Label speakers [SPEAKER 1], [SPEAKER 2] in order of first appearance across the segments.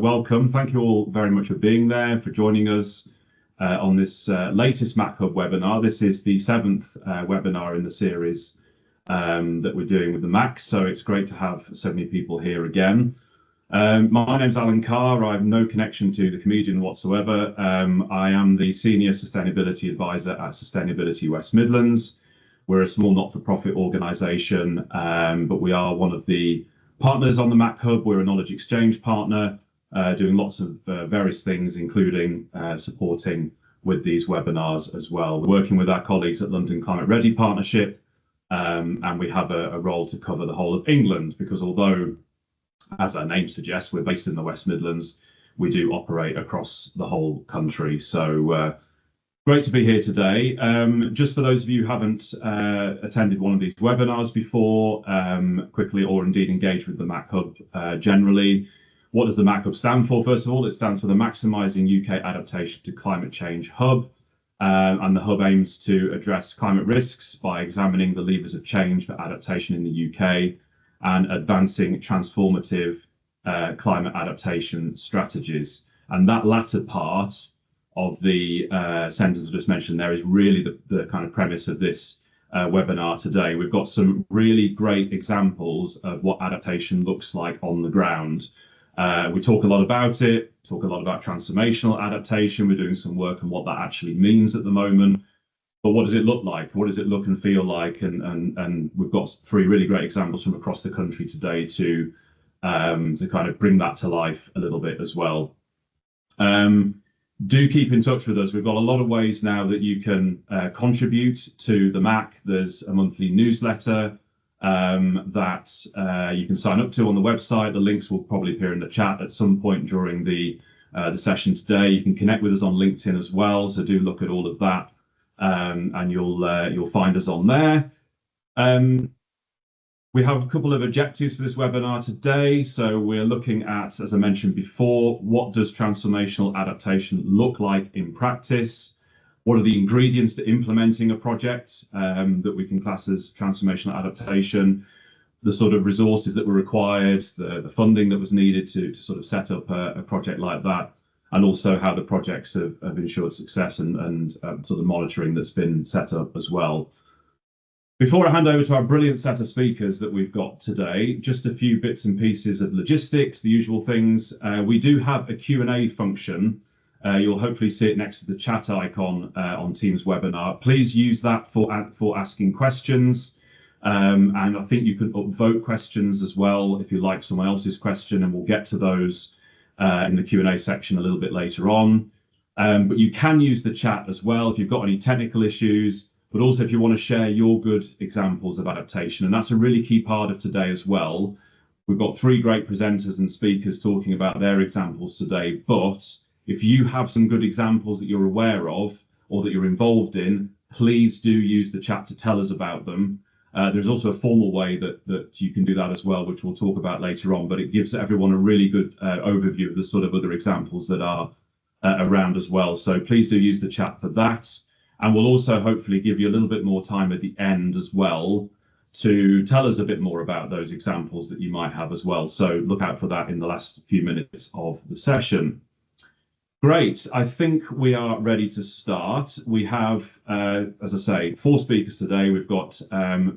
[SPEAKER 1] welcome. Thank you all very much for being there, for joining us on this latest MACC Hub webinar. This is the 7th webinar in the series that we're doing with the MACC, so it's great to have so many people here again. My name's Alan Carr. I have no connection to the comedian whatsoever. I am the Senior Sustainability Advisor at Sustainability West Midlands. We're a small not-for-profit organisation, but we are one of the partners on the MACC Hub. We're a knowledge exchange partner, doing lots of various things, including supporting with these webinars as well. We're working with our colleagues at London Climate Ready Partnership, and we have a role to cover the whole of England, because although, as our name suggests, we're based in the West Midlands, we do operate across the whole country. So great to be here today. Just for those of you who haven't attended one of these webinars before, quickly, or indeed engaged with the MACC Hub generally, what does the MACC Hub stand for? First of all, it stands for the Maximising UK Adaptation to Climate Change Hub. And the Hub aims to address climate risks by examining the levers of change for adaptation in the UK and advancing transformative climate adaptation strategies. And that latter part of the sentence I just mentioned there is really the kind of premise of this webinar today. We've got some really great examples of what adaptation looks like on the ground. We talk a lot about it, talk a lot about transformational adaptation. We're doing some work on what that actually means at the moment. But what does it look like? What does it look and feel like? And we've got 3 really great examples from across the country today to kind of bring that to life a little bit as well. Do keep in touch with us. We've got a lot of ways now that you can contribute to the MACC. There's a monthly newsletter that you can sign up to on the website. The links will probably appear in the chat at some point during the session today. You can connect with us on LinkedIn as well, so do look at all of that, and you'll find us on there. We have a couple of objectives for this webinar today. So we're looking at, as I mentioned before, what does transformational adaptation look like in practice? What are the ingredients to implementing a project that we can class as transformational adaptation? The sort of resources that were required, the funding that was needed to sort of set up a project like that, and also how the projects have ensured success and sort of monitoring that's been set up as well. Before I hand over to our brilliant set of speakers that we've got today, just a few bits and pieces of logistics, the usual things. We do have a Q&A function. You'll hopefully see it next to the chat icon on Teams webinar. Please use that for asking questions. And I think you can upvote questions as well if you like someone else's question, and we'll get to those in the Q&A section a little bit later on. But you can use the chat as well if you've got any technical issues, but also if you want to share your good examples of adaptation. And that's a really key part of today as well. We've got 3 great presenters and speakers talking about their examples today, but if you have some good examples that you're aware of or that you're involved in, please do use the chat to tell us about them. There's also a formal way that you can do that as well, which we'll talk about later on, but it gives everyone a really good overview of the sort of other examples that are around as well. So please do use the chat for that. And we'll also hopefully give you a little bit more time at the end as well to tell us a bit more about those examples that you might have as well. So look out for that in the last few minutes of the session. Great, I think we are ready to start. We have, as I say, 4 speakers today. We've got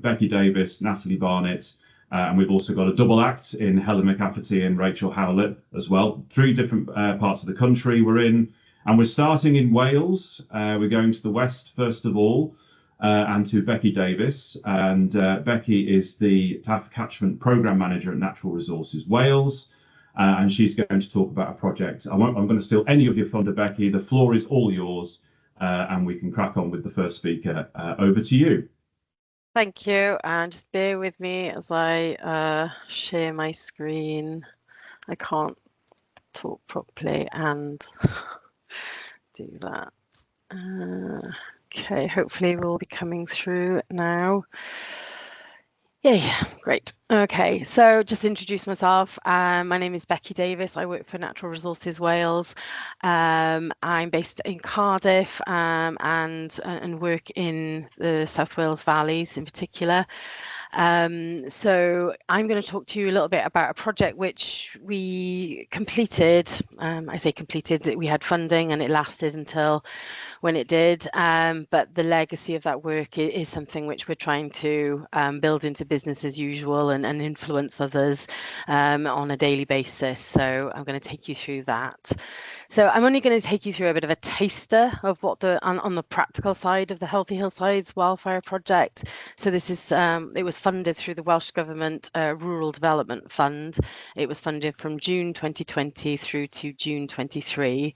[SPEAKER 1] Becky Davis, Natalie Barnett, and we've also got a double act in Helen McCafferty and Rachel Howlett as well. 3 different parts of the country we're in. And we're starting in Wales. We're going to the west first of all, and to Becky Davis. And Becky is the TAF Catchment Programme Manager at Natural Resources Wales. And she's going to talk about a project. I'm going to steal any of your thunder, Becky. The floor is all yours, and we can crack on with the first speaker. Over to you.
[SPEAKER 2] Thank you, and just bear with me as I share my screen. I can't talk properly and do that. Okay, hopefully we'll be coming through now. Yay, great. Okay, so just to introduce myself, my name is Becky Davis. I work for Natural Resources Wales. I'm based in Cardiff and work in the South Wales valleys in particular. So I'm going to talk to you a little bit about a project which we completed. I say completed, we had funding and it lasted until when it did, but the legacy of that work is something which we're trying to build into business as usual and influence others on a daily basis. So I'm going to take you through that. So I'm only going to take you through a bit of a taster of what on the practical side of the Healthy Hillsides Wildfire Project. So this is it was funded through the Welsh Government Rural Development Fund. It was funded from June 2020 through to June 23.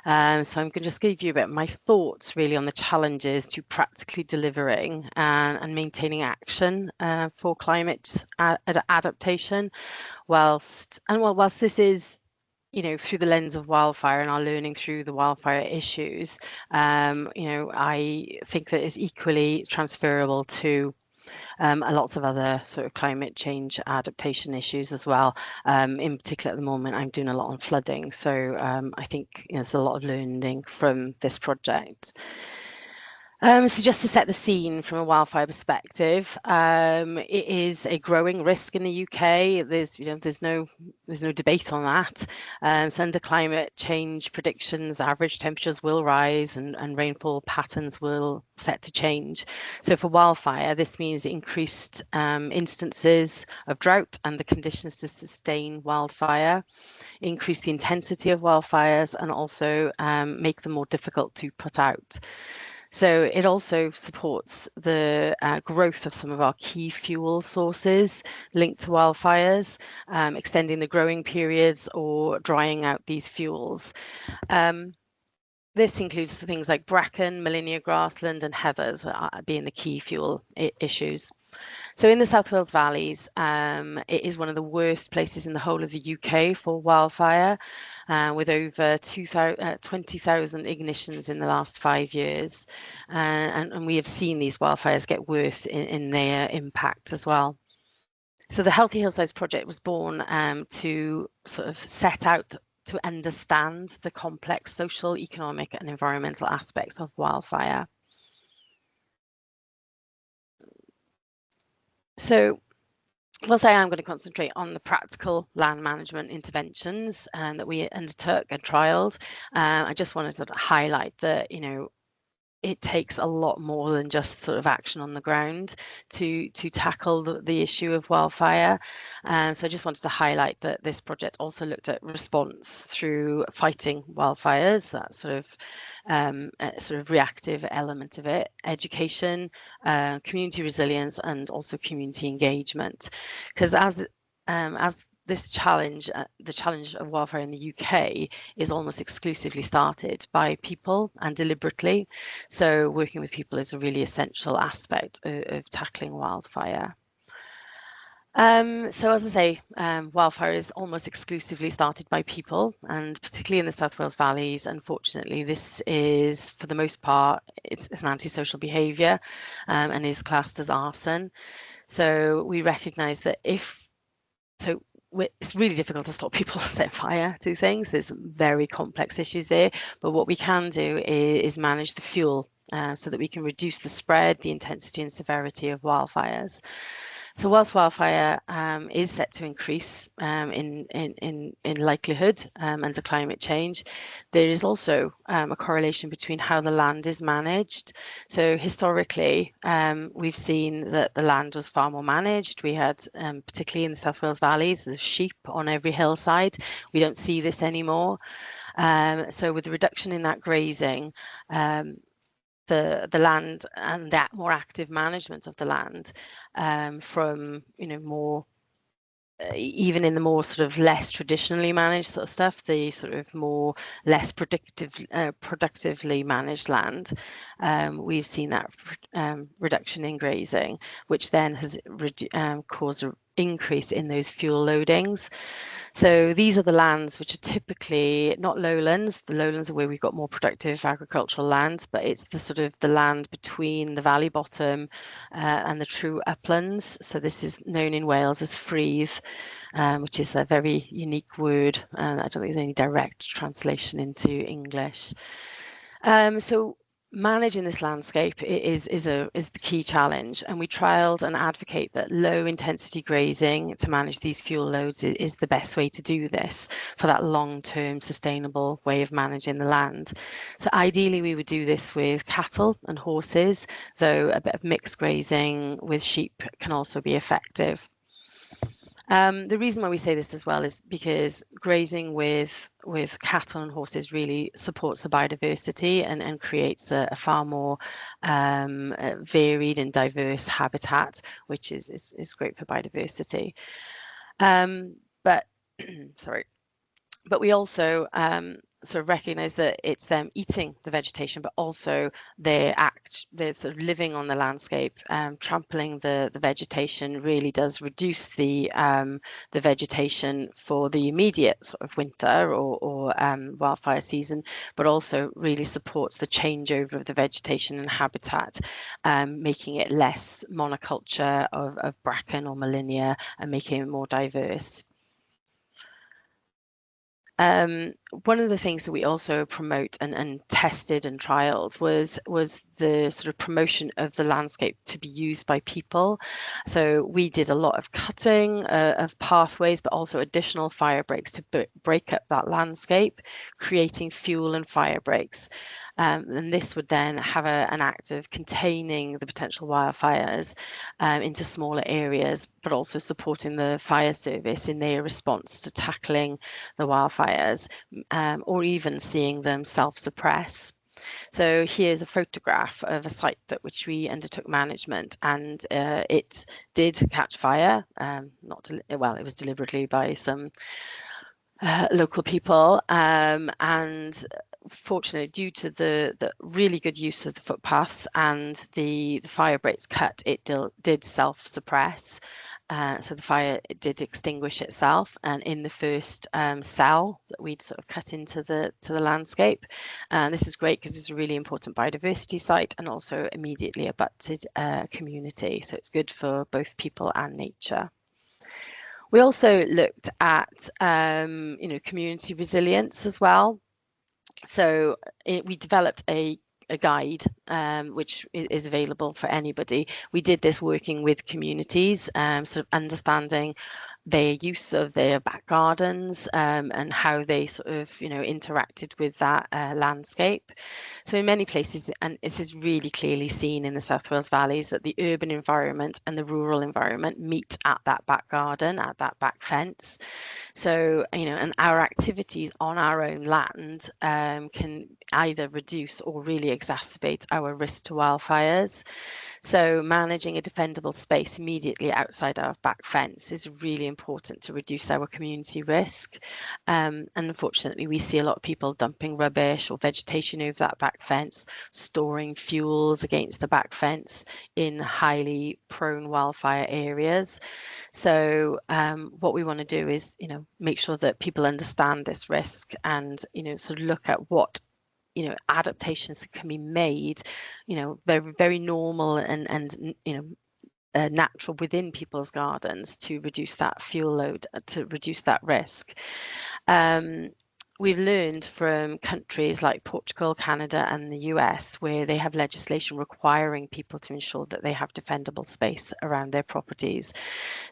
[SPEAKER 2] So I'm going to just give you a bit of my thoughts really on the challenges to practically delivering and maintaining action for climate adaptation, whilst this is, you know, through the lens of wildfire and our learning through the wildfire issues, you know, I think that is equally transferable to lots of other sort of climate change adaptation issues as well. In particular, at the moment, I'm doing a lot on flooding, so I think, you know, there's a lot of learning from this project. So just to set the scene from a wildfire perspective, it is a growing risk in the UK. There's no debate on that. So under climate change predictions, average temperatures will rise and rainfall patterns will set to change. So for wildfire, this means increased instances of drought and the conditions to sustain wildfire, increase the intensity of wildfires, and also make them more difficult to put out. So it also supports the growth of some of our key fuel sources linked to wildfires, extending the growing periods or drying out these fuels. This includes things like bracken, Molinia grassland, and heathers being the key fuel issues. So in the South Wales valleys, it is one of the worst places in the whole of the UK for wildfire, with over 20,000 ignitions in the last 5 years. And we have seen these wildfires get worse in their impact as well. So the Healthy Hillsides project was born to sort of set out to understand the complex social, economic, and environmental aspects of wildfire. So whilst I am going to concentrate on the practical land management interventions that we undertook and trialled, I just wanted to highlight that, you know, it takes a lot more than just sort of action on the ground to tackle the issue of wildfire. So I just wanted to highlight that this project also looked at response through fighting wildfires, that sort of reactive element of it, education, community resilience, and also community engagement. Because as this challenge, the challenge of wildfire in the UK, is almost exclusively started by people and deliberately. So working with people is a really essential aspect of tackling wildfire. So as I say, wildfire is almost exclusively started by people, and particularly in the South Wales valleys, unfortunately, this is, for the most part, it's an antisocial behaviour and is classed as arson. So we recognise that it's really difficult to stop people set fire to things. There's very complex issues there, but what we can do is manage the fuel so that we can reduce the spread, the intensity and severity of wildfires. So whilst wildfire is set to increase in likelihood under climate change, there is also a correlation between how the land is managed. So historically, we've seen that the land was far more managed. We had, particularly in the South Wales valleys, there's sheep on every hillside. We don't see this anymore. So with the reduction in that grazing, the land and that more active management of the land from, you know, more even in the more sort of less traditionally managed sort of stuff, the sort of more less productively managed land, we've seen that reduction in grazing, which then has caused an increase in those fuel loadings. So these are the lands which are typically not lowlands. The lowlands are where we've got more productive agricultural land, but it's the sort of the land between the valley bottom and the true uplands. So this is known in Wales as freeze, which is a very unique word. I don't think there's any direct translation into English. So managing this landscape is the key challenge, and we trialled and advocate that low intensity grazing to manage these fuel loads is the best way to do this for that long-term sustainable way of managing the land. So ideally we would do this with cattle and horses, though a bit of mixed grazing with sheep can also be effective. The reason why we say this as well is because grazing with cattle and horses really supports the biodiversity and creates a far more varied and diverse habitat, which is great for biodiversity. But sorry, but we also sort of recognize that it's them eating the vegetation, but also they're sort of living on the landscape. Trampling the vegetation really does reduce the vegetation for the immediate sort of winter or wildfire season, but also really supports the changeover of the vegetation and habitat, making it less monoculture of bracken or molinia and making it more diverse. One of the things that we also promote and tested and trialed was the sort of promotion of the landscape to be used by people. So we did a lot of cutting of pathways, but also additional fire breaks to break up that landscape, creating fuel and fire breaks. And this would then have an act of containing the potential wildfires into smaller areas, but also supporting the fire service in their response to tackling the wildfires, or even seeing them self-suppress. So here's a photograph of a site which we undertook management, and it did catch fire. It was deliberately by some local people, and fortunately, due to the really good use of the footpaths and the fire breaks cut, it did self-suppress. So the fire did extinguish itself, and in the first cell that we'd sort of cut into the landscape. And this is great because it's a really important biodiversity site and also immediately abutted community. So it's good for both people and nature. We also looked at community resilience as well. So we developed a guide which is available for anybody. We did this working with communities, sort of understanding their use of their back gardens and how they sort of interacted with that landscape. So in many places, and this is really clearly seen in the South Wales valleys, that the urban environment and the rural environment meet at that back garden, at that back fence. So and our activities on our own land can either reduce or really exacerbate our risk to wildfires. So managing a defendable space immediately outside our back fence is really important to reduce our community risk. And unfortunately, we see a lot of people dumping rubbish or vegetation over that back fence, storing fuels against the back fence in highly prone wildfire areas. So what we want to do is, make sure that people understand this risk and, sort of look at what adaptations that can be made, very, very normal and natural within people's gardens to reduce that fuel load, to reduce that risk. We've learned from countries like Portugal, Canada, and the US, where they have legislation requiring people to ensure that they have defendable space around their properties.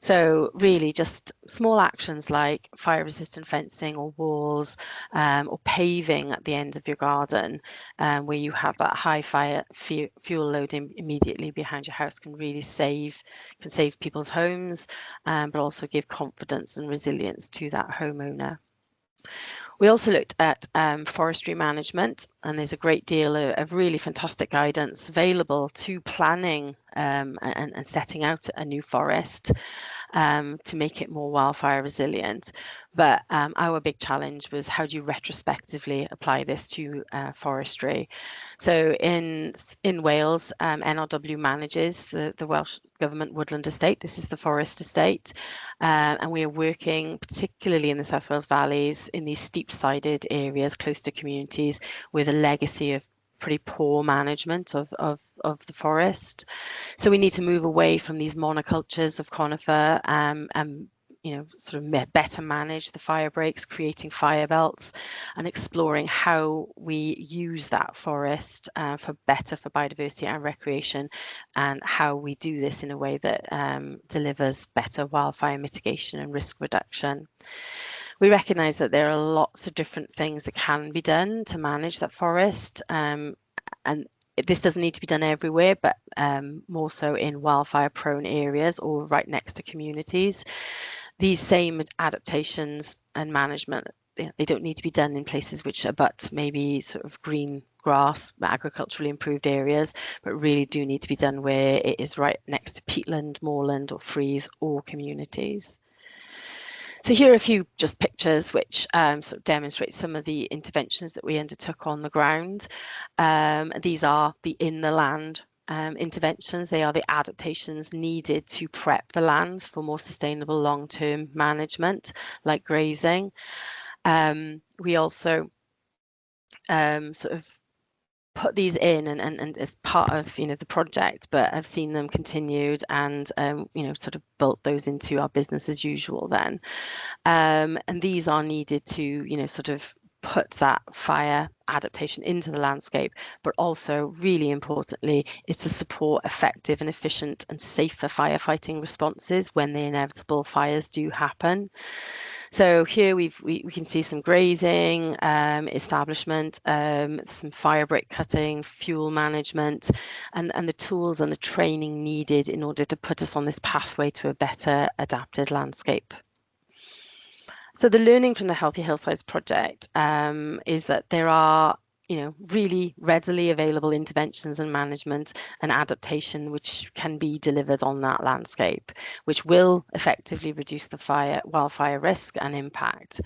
[SPEAKER 2] So really just small actions like fire-resistant fencing or walls or paving at the end of your garden where you have that high fuel load immediately behind your house can really save people's homes, but also give confidence and resilience to that homeowner. We also looked at forestry management, and there's a great deal of really fantastic guidance available to planning and setting out a new forest to make it more wildfire resilient. But our big challenge was, how do you retrospectively apply this to forestry? So in Wales, NRW manages the Welsh Government woodland estate. This is the forest estate, and we are working particularly in the South Wales valleys in these steep-sided areas close to communities with a legacy of pretty poor management of the forest. So we need to move away from these monocultures of conifer and sort of better manage the fire breaks, creating fire belts, and exploring how we use that forest for biodiversity and recreation, and how we do this in a way that delivers better wildfire mitigation and risk reduction. We recognise that there are lots of different things that can be done to manage that forest, and this doesn't need to be done everywhere, but more so in wildfire prone areas or right next to communities. These same adaptations and management, they don't need to be done in places which abut maybe sort of green grass, agriculturally improved areas, but really do need to be done where it is right next to peatland, moorland or freeze or communities. So here are a few just pictures which sort of demonstrate some of the interventions that we undertook on the ground. These are the in the land interventions. They are the adaptations needed to prep the land for more sustainable long-term management, like grazing. We also sort of put these in and as part of the project, but I've seen them continued and sort of built those into our business as usual then. And these are needed to sort of put that fire adaptation into the landscape, but also really importantly is to support effective and efficient and safer firefighting responses when the inevitable fires do happen. So here we can see some grazing, establishment, some fire break cutting, fuel management, and the tools and the training needed in order to put us on this pathway to a better adapted landscape. So the learning from the Healthy Hillsides project is that there are really readily available interventions and management and adaptation which can be delivered on that landscape, which will effectively reduce the wildfire risk and impact.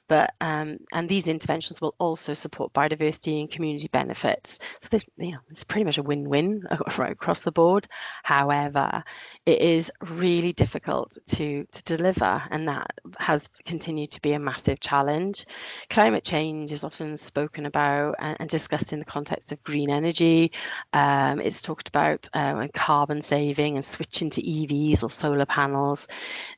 [SPEAKER 2] But and these interventions will also support biodiversity and community benefits. So there's, it's pretty much a win-win right across the board. However, it is really difficult to deliver, and that has continued to be a massive challenge. Climate change is often spoken about and discussed in the context of green energy. It's talked about carbon saving and switching to EVs or solar panels.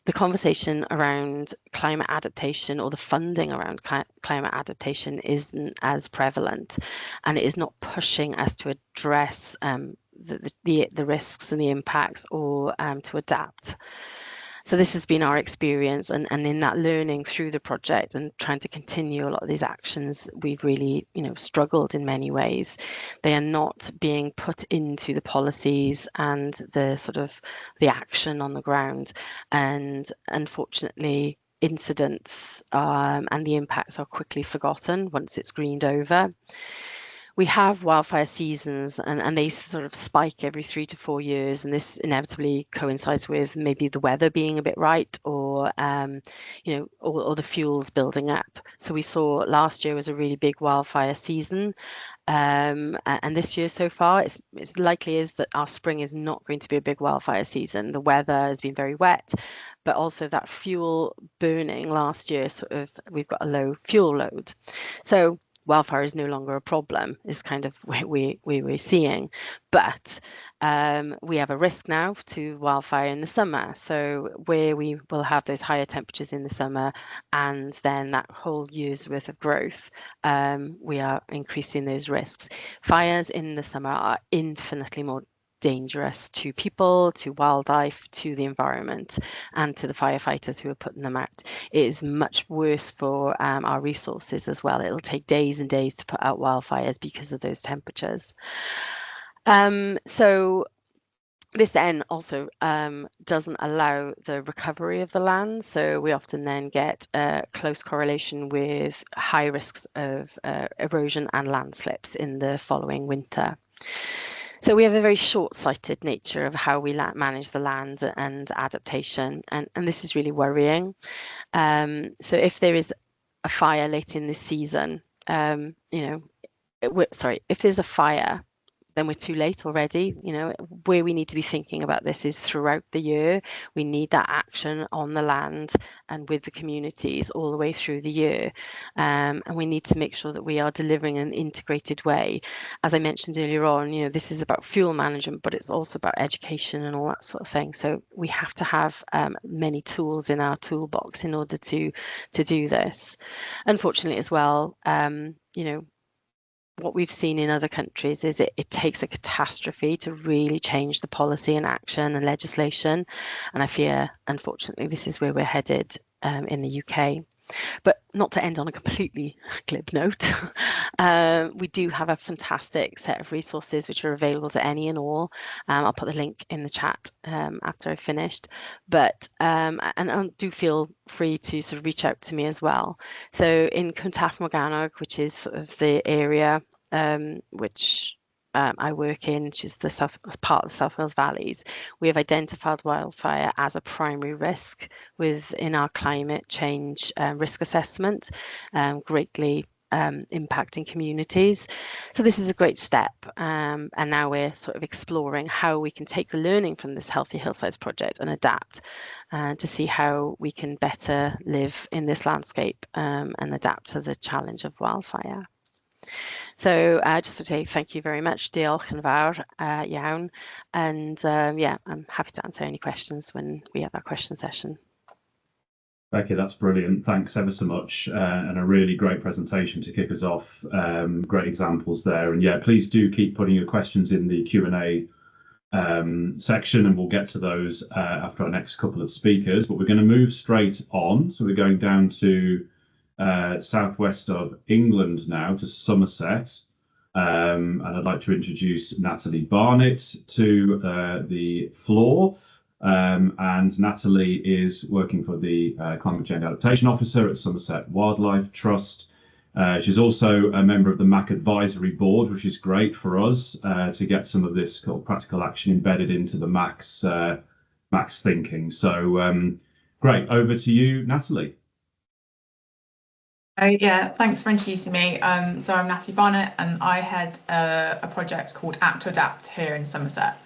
[SPEAKER 2] The conversation around climate adaptation or the funding around climate adaptation isn't as prevalent, and it is not pushing us to address the risks and the impacts or to adapt. So this has been our experience, and in that learning through the project and trying to continue a lot of these actions, we've really struggled in many ways. They are not being put into the policies and the sort of the action on the ground, and unfortunately incidents and the impacts are quickly forgotten once it's greened over. We have wildfire seasons and they sort of spike every 3 to 4 years, and this inevitably coincides with maybe the weather being a bit right or or the fuels building up. So we saw last year was a really big wildfire season, and this year so far it's likely is that our spring is not going to be a big wildfire season. The weather has been very wet, but also that fuel burning last year, sort of we've got a low fuel load. So wildfire is no longer a problem, is kind of where we're seeing. But we have a risk now to wildfire in the summer. So where we will have those higher temperatures in the summer and then that whole year's worth of growth, we are increasing those risks. Fires in the summer are infinitely more dangerous to people, to wildlife, to the environment, and to the firefighters who are putting them out. It is much worse for our resources as well. It'll take days and days to put out wildfires because of those temperatures. So this then also doesn't allow the recovery of the land. So we often then get a close correlation with high risks of erosion and landslips in the following winter. So we have a very short-sighted nature of how we manage the land and adaptation, and this is really worrying. So if there is a fire late in this season, if there's a fire then we're too late already. You know, where we need to be thinking about this is throughout the year. We need that action on the land and with the communities all the way through the year. And we need to make sure that we are delivering an integrated way. As I mentioned earlier on, you know, this is about fuel management, but it's also about education and all that sort of thing. So we have to have many tools in our toolbox in order to do this. Unfortunately as well, you know, what we've seen in other countries is it takes a catastrophe to really change the policy and action and legislation. And I fear, unfortunately, this is where we're headed in the UK. But not to end on a completely glib note, we do have a fantastic set of resources which are available to any and all. I'll put the link in the chat after I've finished. But and do feel free to sort of reach out to me as well. So in Cyntaf Morgannwg, which is sort of the area which I work in, which is the part of the South Wales Valleys, we have identified wildfire as a primary risk within our climate change risk assessment, greatly impacting communities. So this is a great step, and now we're sort of exploring how we can take the learning from this Healthy Hillsides project and adapt to see how we can better live in this landscape and adapt to the challenge of wildfire. So just to say thank you very much, diolch yn fawr iawn, and yeah, I'm happy to answer any questions when we have our question session.
[SPEAKER 1] Becky, that's brilliant. Thanks ever so much, and a really great presentation to kick us off. Great examples there, and yeah, please do keep putting your questions in the Q&A section, and we'll get to those after our next couple of speakers. But we're going to move straight on, so we're going down to southwest of England now, to Somerset, and I'd like to introduce Natalie Barnett to the floor. And Natalie is working for the Climate Change Adaptation Officer at Somerset Wildlife Trust. She's also a member of the MACC Advisory Board, which is great for us to get some of this practical action embedded into the MACC's thinking. So great, over to you, Natalie.
[SPEAKER 3] Yeah, thanks for introducing me. So I'm Natalie Barnett, and I head a project called Act to Adapt here in Somerset.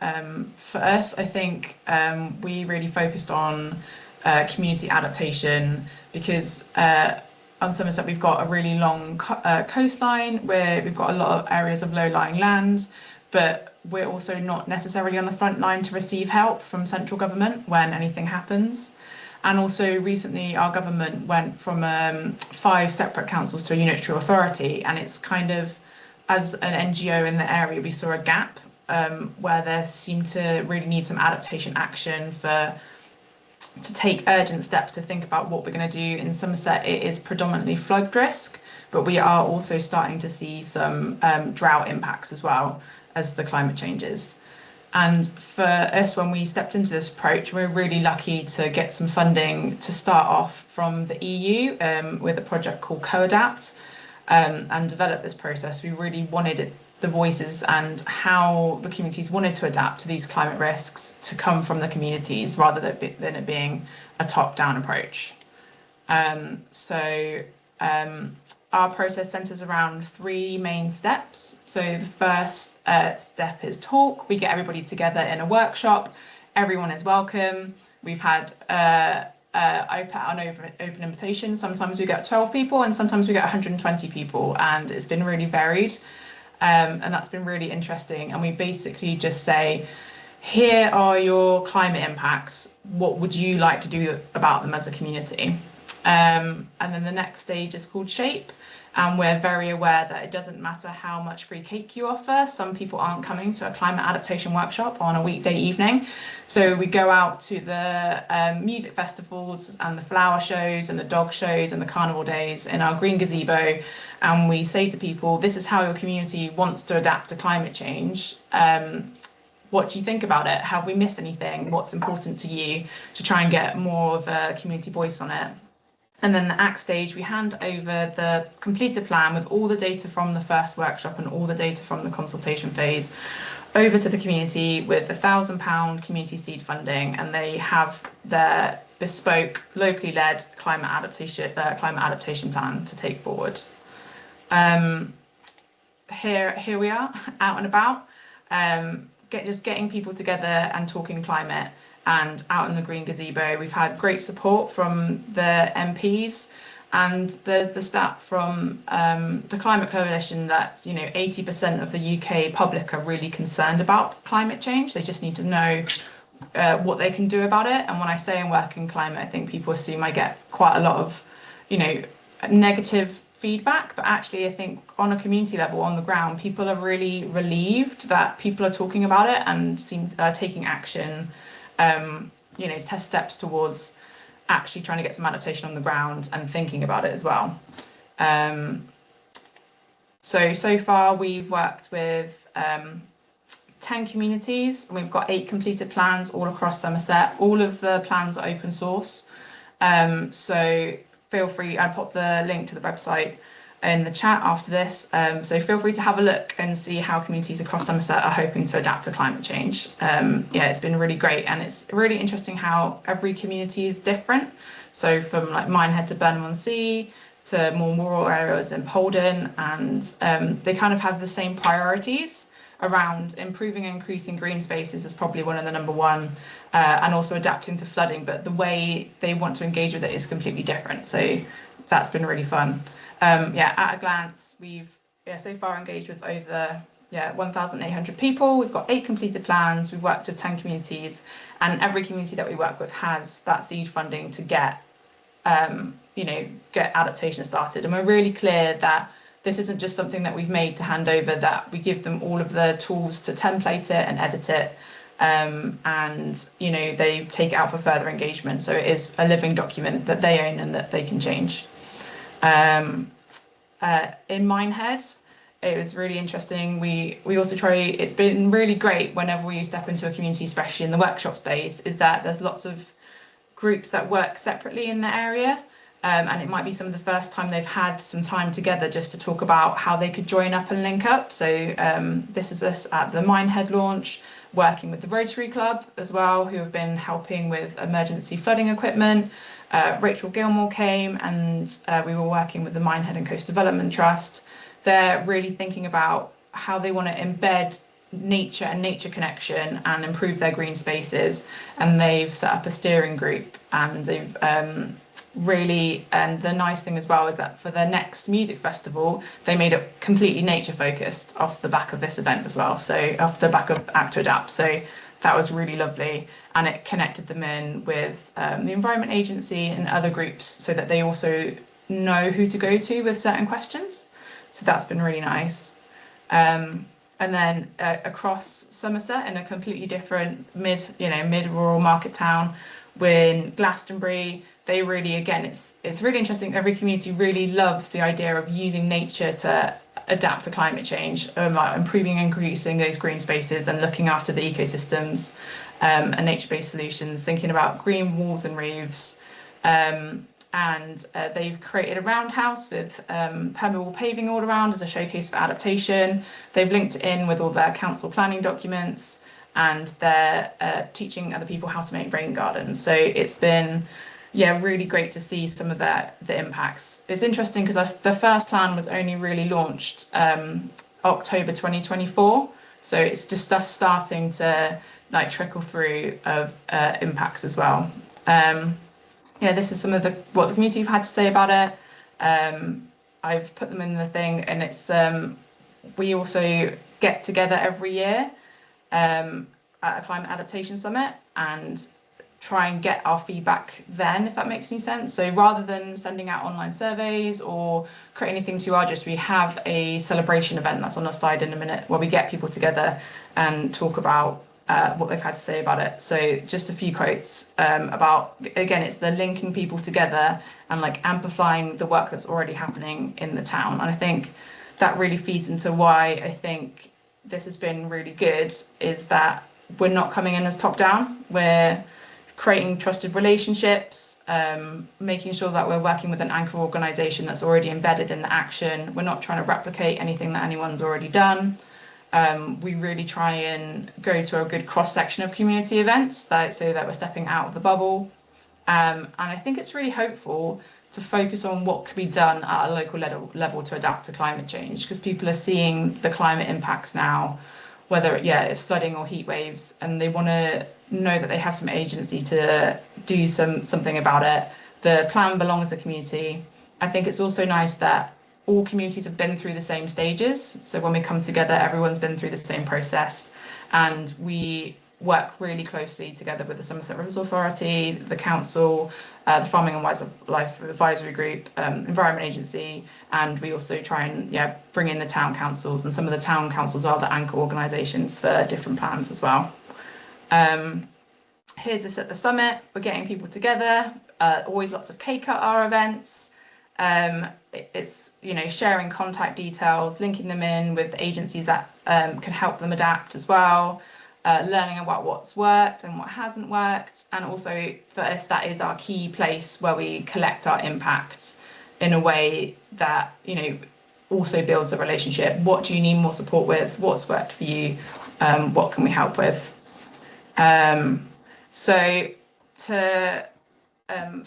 [SPEAKER 3] For us, I think we really focused on community adaptation because on Somerset we've got a really long coastline where we've got a lot of areas of low-lying lands, but we're also not necessarily on the front line to receive help from central government when anything happens. And also recently our government went from 5 separate councils to a unitary authority, and it's kind of, as an NGO in the area, we saw a gap where there seemed to really need some adaptation action to take urgent steps to think about what we're going to do. In Somerset, it is predominantly flood risk, but we are also starting to see some drought impacts as well as the climate changes. And for us, when we stepped into this approach, we're really lucky to get some funding to start off from the EU with a project called Co-Adapt and develop this process. We really wanted the voices and how the communities wanted to adapt to these climate risks to come from the communities rather than it being a top-down approach. Our process centres around 3 main steps. So the first step is talk. We get everybody together in a workshop. Everyone is welcome. We've had open invitation. Sometimes we get 12 people and sometimes we get 120 people, and it's been really varied. And that's been really interesting. And we basically just say, here are your climate impacts. What would you like to do about them as a community? And then the next stage is called shape. And we're very aware that it doesn't matter how much free cake you offer. Some people aren't coming to a climate adaptation workshop on a weekday evening. So we go out to the music festivals and the flower shows and the dog shows and the carnival days in our green gazebo. And we say to people, this is how your community wants to adapt to climate change. What do you think about it? Have we missed anything? What's important to you, to try and get more of a community voice on it? And then the ACT stage, we hand over the completed plan with all the data from the first workshop and all the data from the consultation phase over to the community with £1,000 community seed funding, and they have their bespoke, locally led climate adaptation plan to take forward. here we are out and about, just getting people together and talking climate, and out in the green gazebo. We've had great support from the MPs, and there's the stat from the Climate Coalition that 80% of the UK public are really concerned about climate change. They just need to know what they can do about it. And when I say I work in climate, I think people assume I get quite a lot of negative feedback, but actually I think on a community level, on the ground, people are really relieved that people are talking about it and taking action, test steps towards actually trying to get some adaptation on the ground and thinking about it as well. So far we've worked with 10 communities, and we've got 8 completed plans all across Somerset. All of the plans are open source, so feel free, I'll pop the link to the website in the chat after this, so feel free to have a look and see how communities across Somerset are hoping to adapt to climate change. It's been really great, and it's really interesting how every community is different. So from like Minehead to Burnham-on-Sea to more rural areas in Polden, and they kind of have the same priorities around improving and increasing green spaces is probably one of the number one, and also adapting to flooding, but the way they want to engage with it is completely different. So that's been really fun. At a glance, we've so far engaged with over 1,800 people. We've got 8 completed plans. We've worked with 10 communities, and every community that we work with has that seed funding to get adaptation started. And we're really clear that this isn't just something that we've made to hand over, that we give them all of the tools to template it and edit it, and they take it out for further engagement. So it is a living document that they own and that they can change. In Minehead, it was really interesting. We also it's been really great whenever we step into a community, especially in the workshop space, is that there's lots of groups that work separately in the area. And it might be some of the first time they've had some time together just to talk about how they could join up and link up. So this is us at the Minehead launch, working with the Rotary Club as well, who have been helping with emergency flooding equipment. Rachel Gilmore came, and we were working with the Minehead and Coast Development Trust. They're really thinking about how they want to embed nature and nature connection and improve their green spaces. And they've set up a steering group, and they've and the nice thing as well is that for their next music festival, they made it completely nature focused off the back of this event as well. So off the back of Act to Adapt. So that was really lovely, and it connected them in with the Environment Agency and other groups so that they also know who to go to with certain questions. So that's been really nice. And then across Somerset, in a completely different mid-rural market town, in Glastonbury, they really, again, it's really interesting. Every community really loves the idea of using nature to adapt to climate change, improving and increasing those green spaces and looking after the ecosystems, and nature-based solutions, thinking about green walls and roofs. And they've created a roundhouse with permeable paving all around as a showcase for adaptation. They've linked it in with all their council planning documents, and they're teaching other people how to make rain gardens. So it's been really great to see some of the impacts. It's interesting because the first plan was only really launched October 2024, so it's just stuff starting to trickle through of impacts as well. This is some of what the community have had to say about it. I've put them in the thing, and it's we also get together every year at a climate adaptation summit and try and get our feedback then, if that makes any sense. So rather than sending out online surveys or create anything too arduous, we have a celebration event that's on the slide in a minute where we get people together and talk about what they've had to say about it. So just a few quotes about, again, it's the linking people together and amplifying the work that's already happening in the town. And I think that really feeds into why I think this has been really good, is that we're not coming in as top down. We're creating trusted relationships, making sure that we're working with an anchor organisation that's already embedded in the action. We're not trying to replicate anything that anyone's already done. We really try and go to a good cross-section of community events so that we're stepping out of the bubble. And I think it's really hopeful to focus on what could be done at a local level to adapt to climate change, because people are seeing the climate impacts now, whether it's flooding or heat waves, and they want to know that they have some agency to do something about it. The plan belongs to the community. I think it's also nice that all communities have been through the same stages. So when we come together, everyone's been through the same process, and we work really closely together with the Somerset Rivers Authority, the council, the Farming and Wildlife Advisory Group, Environment Agency, and we also try and bring in the town councils, and some of the town councils are the anchor organisations for different plans as well. Here's us at the summit. We're getting people together, always lots of cake at our events. It's sharing contact details, linking them in with agencies that can help them adapt as well. Learning about what's worked and what hasn't worked, and also for us that is our key place where we collect our impacts in a way that also builds a relationship. What do you need more support with? What's worked for you? What can we help with? So for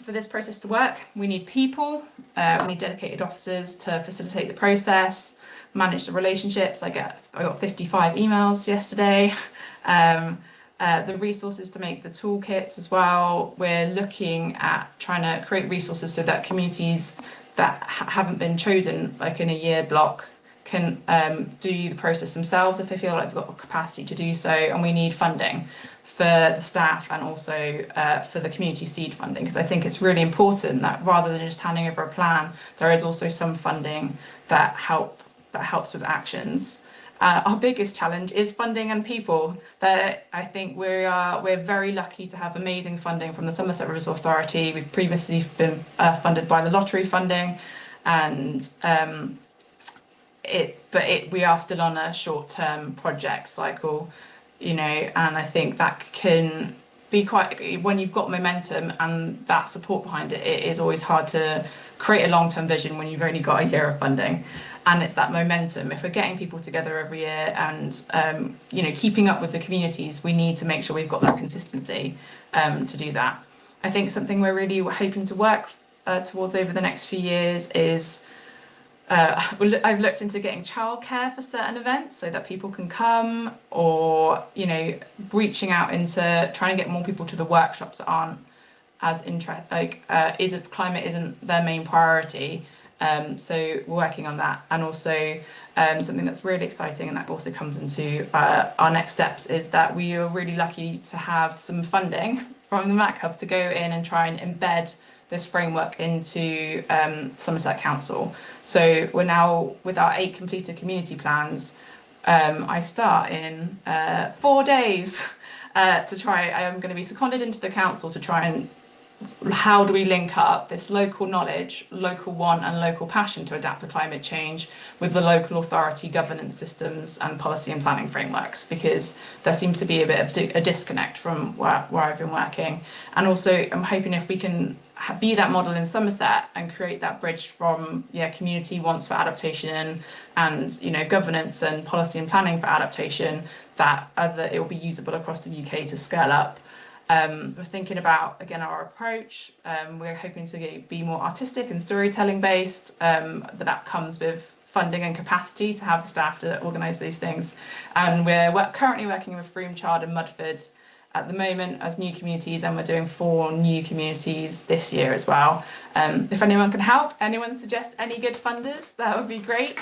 [SPEAKER 3] this process to work, we need people, we need dedicated officers to facilitate the process, manage the relationships. I got 55 emails yesterday. The resources to make the toolkits as well. We're looking at trying to create resources so that communities that haven't been chosen, like in a year block, can do the process themselves if they feel like they've got the capacity to do so. And we need funding for the staff and also for the community seed funding, because I think it's really important that rather than just handing over a plan, there is also some funding that helps with actions. Our biggest challenge is funding and people. I think we're very lucky to have amazing funding from the Somerset Rivers Authority. We've previously been funded by the lottery funding, and we are still on a short-term project cycle, and I think that can be quite, when you've got momentum and that support behind it, it is always hard to create a long-term vision when you've only got a year of funding. And it's that momentum. If we're getting people together every year and keeping up with the communities, we need to make sure we've got that consistency to do that. I think something we're really hoping to work towards over the next few years is I've looked into getting childcare for certain events so that people can come, or reaching out into trying to get more people to the workshops that aren't as climate isn't their main priority. So we're working on that, and also something that's really exciting, and that also comes into our next steps, is that we are really lucky to have some funding from the MACC Hub to go in and try and embed this framework into Somerset Council. So we're now, with our 8 completed community plans, I start in 4 days to try. I am going to be seconded into the council to try and how do we link up this local knowledge, local want and local passion to adapt to climate change with the local authority governance systems and policy and planning frameworks, because there seems to be a bit of a disconnect from where I've been working. And also I'm hoping if we can be that model in Somerset and create that bridge from community wants for adaptation and governance and policy and planning for adaptation, that it will be usable across the UK to scale up. We're thinking about, again, our approach. We're hoping to be more artistic and storytelling based. That comes with funding and capacity to have the staff to organise these things. And we're currently working with Froome, Chard and Mudford at the moment as new communities, and we're doing 4 new communities this year as well. If anyone can help, anyone suggest any good funders, that would be great.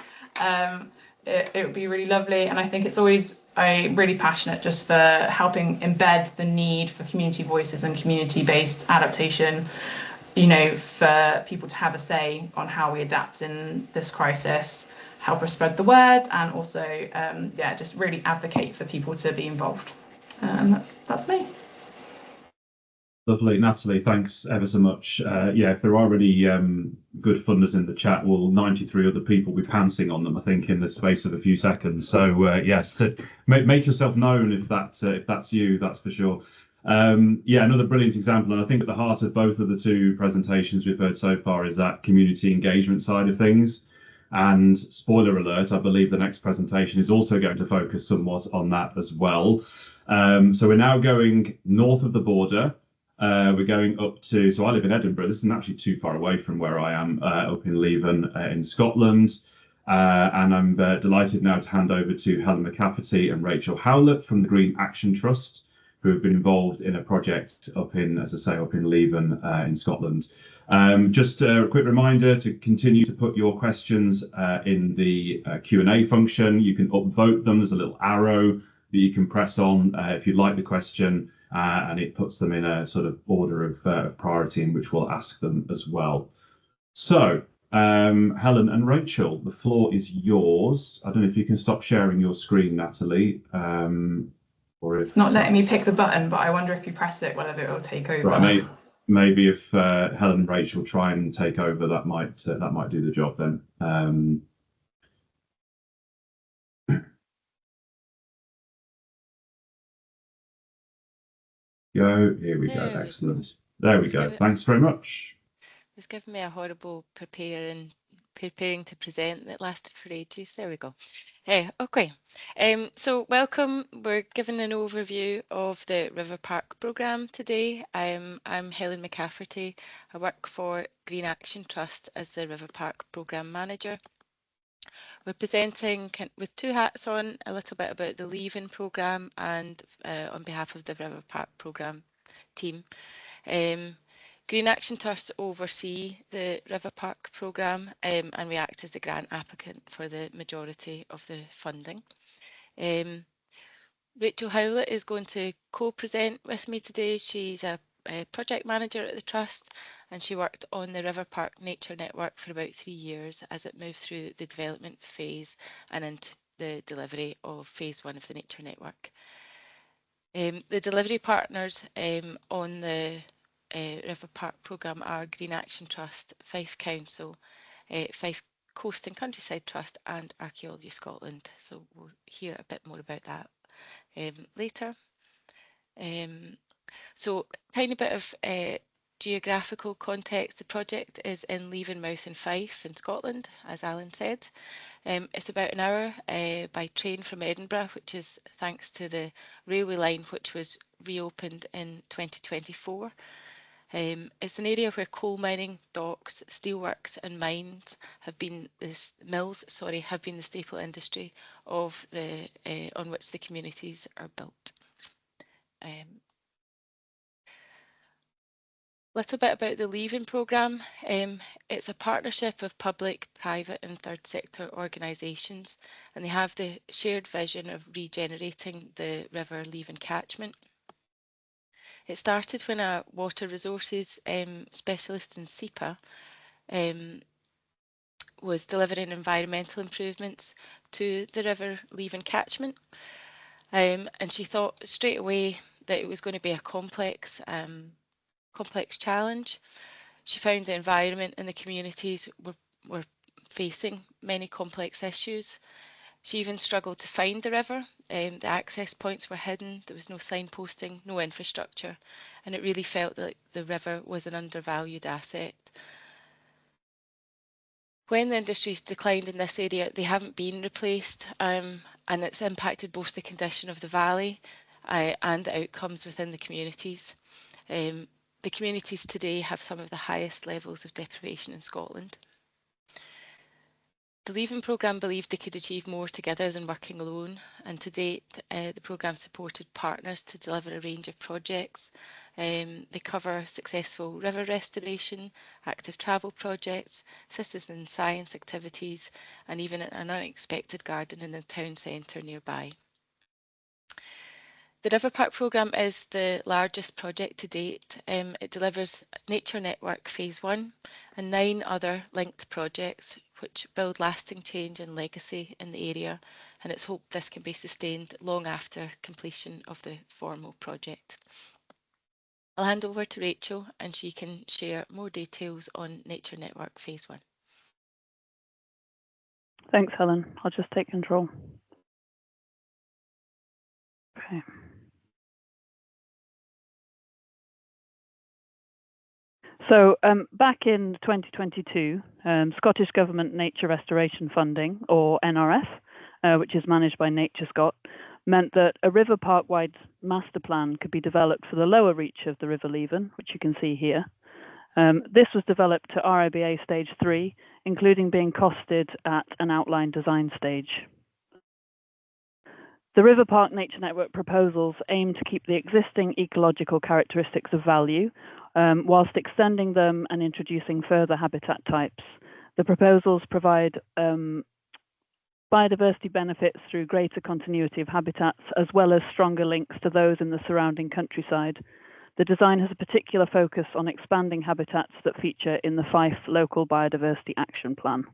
[SPEAKER 3] It would be really lovely. And I think it's always really passionate just for helping embed the need for community voices and community-based adaptation, for people to have a say on how we adapt in this crisis, help us spread the word, and also just really advocate for people to be involved. And that's me.
[SPEAKER 1] Lovely, Natalie, thanks ever so much. If there are any good funders in the chat, 93 other people will be pouncing on them, I think, in the space of a few seconds. So yes, to make yourself known if that's you, that's for sure. Another brilliant example, and I think at the heart of both of the 2 presentations we've heard so far is that community engagement side of things. And spoiler alert, I believe the next presentation is also going to focus somewhat on that as well. So we're now going north of the border. We're going up to, so I live in Edinburgh. This isn't actually too far away from where I am, up in Leven in Scotland. And I'm delighted now to hand over to Helen McCafferty and Rachel Howlett from the Green Action Trust, who have been involved in a project up in, as I say, up in Leven in Scotland. Just a quick reminder to continue to put your questions in the Q&A function. You can upvote them. There's a little arrow that you can press on if you'd like the question, and it puts them in a sort of order of priority in which we'll ask them as well. So, Helen and Rachel, the floor is yours. I don't know if you can stop sharing your screen, Natalie. Or if
[SPEAKER 3] it's not letting me pick the button, but I wonder if you press it, whether it will take over.
[SPEAKER 1] Right, maybe if Helen and Rachel try and take over, that might do the job then. Here we go. Excellent. There we go. Thanks very much.
[SPEAKER 4] It's given me a horrible preparing to present that lasted for ages. There we go. Okay, so welcome. We're giving an overview of the River Park programme today. I'm Helen McCafferty. I work for Green Action Trust as the River Park programme manager. We're presenting with two hats on, a little bit about the Leven programme and on behalf of the River Park programme team. Green Action Trust oversee the River Park programme, and we act as the grant applicant for the majority of the funding. Rachel Howlett is going to co-present with me today. She's a project manager at the Trust, and she worked on the River Park Nature Network for about 3 years as it moved through the development phase and into the delivery of phase 1 of the Nature Network. The delivery partners on the River Park programme are Green Action Trust, Fife Council, Fife Coast and Countryside Trust and Archaeology Scotland. So we'll hear a bit more about that later. So tiny bit of geographical context. The project is in Levenmouth in Fife in Scotland, as Alan said. It's about an hour by train from Edinburgh, which is thanks to the railway line which was reopened in 2024. It's an area where coal mining, docks, steelworks and mines have been the staple industry of the on which the communities are built. Little bit about the Leven programme. It's a partnership of public, private and third sector organisations, and they have the shared vision of regenerating the River Leven catchment. It started when a water resources specialist in SEPA was delivering environmental improvements to the River Leven catchment, and she thought straight away that it was going to be a complex challenge. She found the environment and the communities were facing many complex issues. She even struggled to find the river. The access points were hidden, there was no signposting, no infrastructure, and it really felt that the river was an undervalued asset. When the industries declined in this area, they haven't been replaced, and it's impacted both the condition of the valley and the outcomes within the communities. The communities today have some of the highest levels of deprivation in Scotland. The Leven programme believed they could achieve more together than working alone, and to date the programme supported partners to deliver a range of projects. They cover successful river restoration, active travel projects, citizen science activities and even an unexpected garden in the town centre nearby. The River Park programme is the largest project to date. It delivers Nature Network Phase 1 and 9 other linked projects which build lasting change and legacy in the area, and it's hoped this can be sustained long after completion of the formal project. I'll hand over to Rachel and she can share more details on Nature Network Phase 1.
[SPEAKER 5] Thanks, Helen. I'll just take control. Okay. So back in 2022, Scottish Government Nature Restoration Funding, or NRF, which is managed by Nature Scot, meant that a river park-wide master plan could be developed for the lower reach of the River Leven, which you can see here. This was developed to RIBA stage 3, including being costed at an outline design stage. The River Park Nature Network proposals aim to keep the existing ecological characteristics of value, whilst extending them and introducing further habitat types. The proposals provide biodiversity benefits through greater continuity of habitats, as well as stronger links to those in the surrounding countryside. The design has a particular focus on expanding habitats that feature in the Fife Local Biodiversity Action Plan.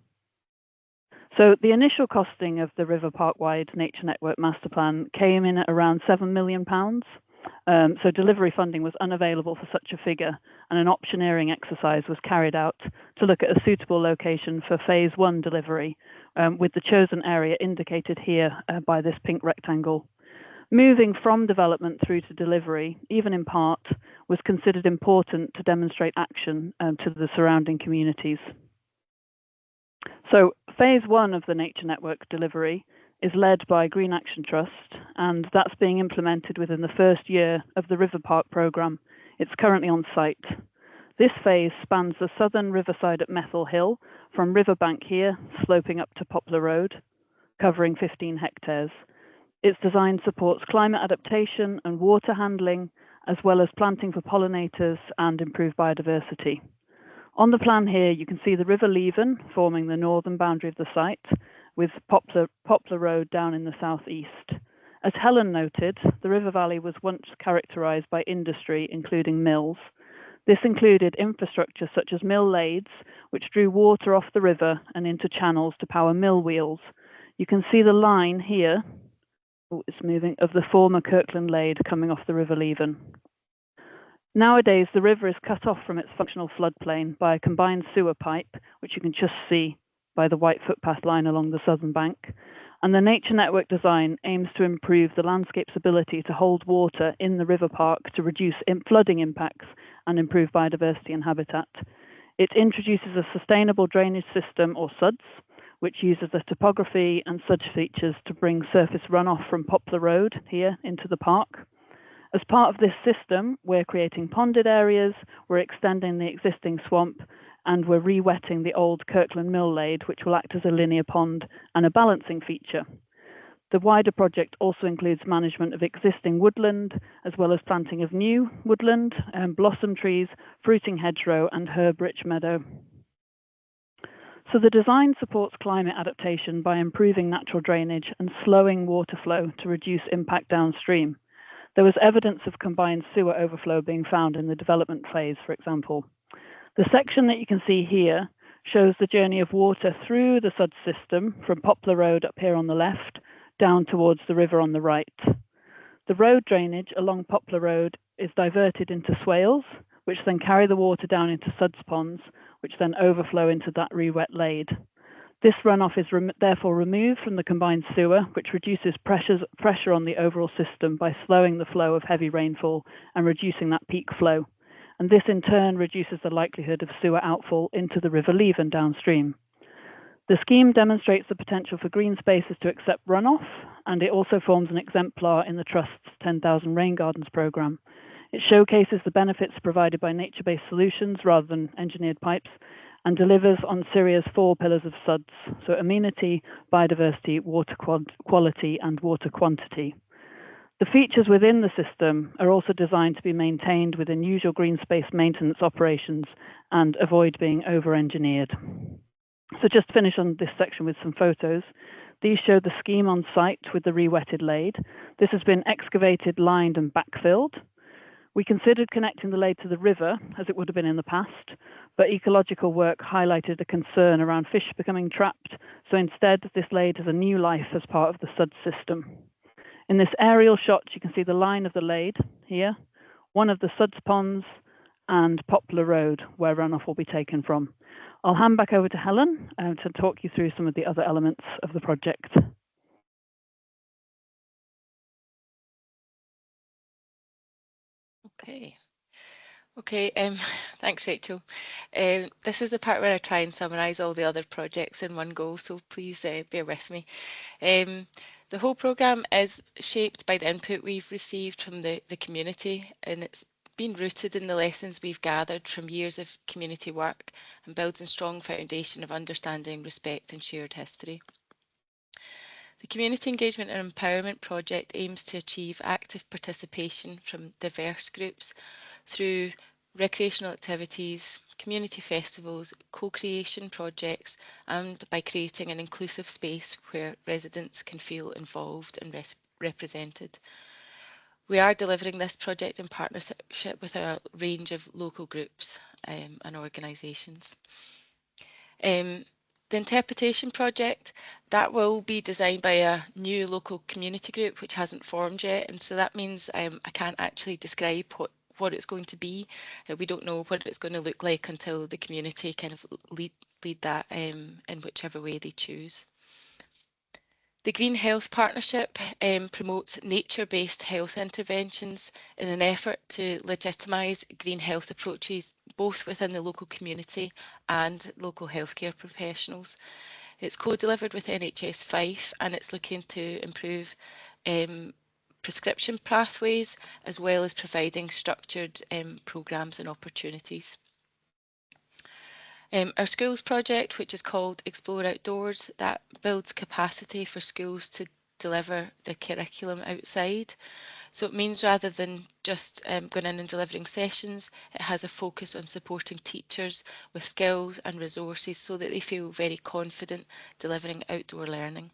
[SPEAKER 5] So the initial costing of the River Park-wide Nature Network Master Plan came in at around £7 million. So delivery funding was unavailable for such a figure, and an optioneering exercise was carried out to look at a suitable location for phase 1 delivery, with the chosen area indicated here by this pink rectangle. Moving from development through to delivery, even in part, was considered important to demonstrate action to the surrounding communities. So phase 1 of the Nature Network delivery is led by Green Action Trust, and that's being implemented within the first year of the River Park programme. It's currently on site. This phase spans the southern riverside at Methil Hill, from Riverbank here, sloping up to Poplar Road, covering 15 hectares. Its design supports climate adaptation and water handling, as well as planting for pollinators and improved biodiversity. On the plan here, you can see the River Leven forming the northern boundary of the site, with Poplar Road down in the southeast. As Helen noted, the river valley was once characterised by industry, including mills. This included infrastructure such as mill lades, which drew water off the river and into channels to power mill wheels. You can see the line here, it's moving, of the former Kirkland Lade coming off the River Leven. Nowadays, the river is cut off from its functional floodplain by a combined sewer pipe, which you can just see by the white footpath line along the southern bank. And the Nature Network design aims to improve the landscape's ability to hold water in the river park to reduce flooding impacts and improve biodiversity and habitat. It introduces a sustainable drainage system, or SUDS, which uses the topography and SUDS features to bring surface runoff from Poplar Road here into the park. As part of this system, we're creating ponded areas, we're extending the existing swamp, and we're re-wetting the old Kirkland Mill Lade, which will act as a linear pond and a balancing feature. The wider project also includes management of existing woodland, as well as planting of new woodland, blossom trees, fruiting hedgerow, and herb-rich meadow. So the design supports climate adaptation by improving natural drainage and slowing water flow to reduce impact downstream. There was evidence of combined sewer overflow being found in the development phase, for example. The section that you can see here shows the journey of water through the SUDS system from Poplar Road up here on the left, down towards the river on the right. The road drainage along Poplar Road is diverted into swales, which then carry the water down into SUDS ponds, which then overflow into that re-wet lade. This runoff is therefore removed from the combined sewer, which reduces pressure on the overall system by slowing the flow of heavy rainfall and reducing that peak flow. And this in turn reduces the likelihood of sewer outfall into the River Leven downstream. The scheme demonstrates the potential for green spaces to accept runoff, and it also forms an exemplar in the Trust's 10,000 Rain Gardens programme. It showcases the benefits provided by nature-based solutions rather than engineered pipes, and delivers on Syria's 4 pillars of SUDS, so amenity, biodiversity, water quality, and water quantity. The features within the system are also designed to be maintained within usual green space maintenance operations and avoid being over-engineered. So just to finish on this section with some photos. These show the scheme on site with the re-wetted lade. This has been excavated, lined and backfilled. We considered connecting the lade to the river, as it would have been in the past, but ecological work highlighted a concern around fish becoming trapped, so instead this lade has a new life as part of the SUDS system. In this aerial shot, you can see the line of the lade here, one of the SUDS ponds, and Poplar Road, where runoff will be taken from. I'll hand back over to Helen to talk you through some of the other elements of the project.
[SPEAKER 4] Okay, thanks Rachel. This is the part where I try and summarise all the other projects in one go, so please bear with me. The whole programme is shaped by the input we've received from the community, and it's been rooted in the lessons we've gathered from years of community work and builds a strong foundation of understanding, respect and shared history. The Community Engagement and Empowerment Project aims to achieve active participation from diverse groups through recreational activities, community festivals, co-creation projects, and by creating an inclusive space where residents can feel involved and represented. We are delivering this project in partnership with a range of local groups and organisations. The interpretation project, that will be designed by a new local community group which hasn't formed yet, and so that means I can't actually describe what it's going to be. We don't know what it's going to look like until the community kind of lead that in whichever way they choose. The Green Health Partnership promotes nature-based health interventions in an effort to legitimise green health approaches both within the local community and local healthcare professionals. It's co-delivered with NHS Fife and it's looking to improve prescription pathways as well as providing structured programmes and opportunities. Our schools project, which is called Explore Outdoors, that builds capacity for schools to deliver the curriculum outside. So it means rather than just going in and delivering sessions, it has a focus on supporting teachers with skills and resources so that they feel very confident delivering outdoor learning.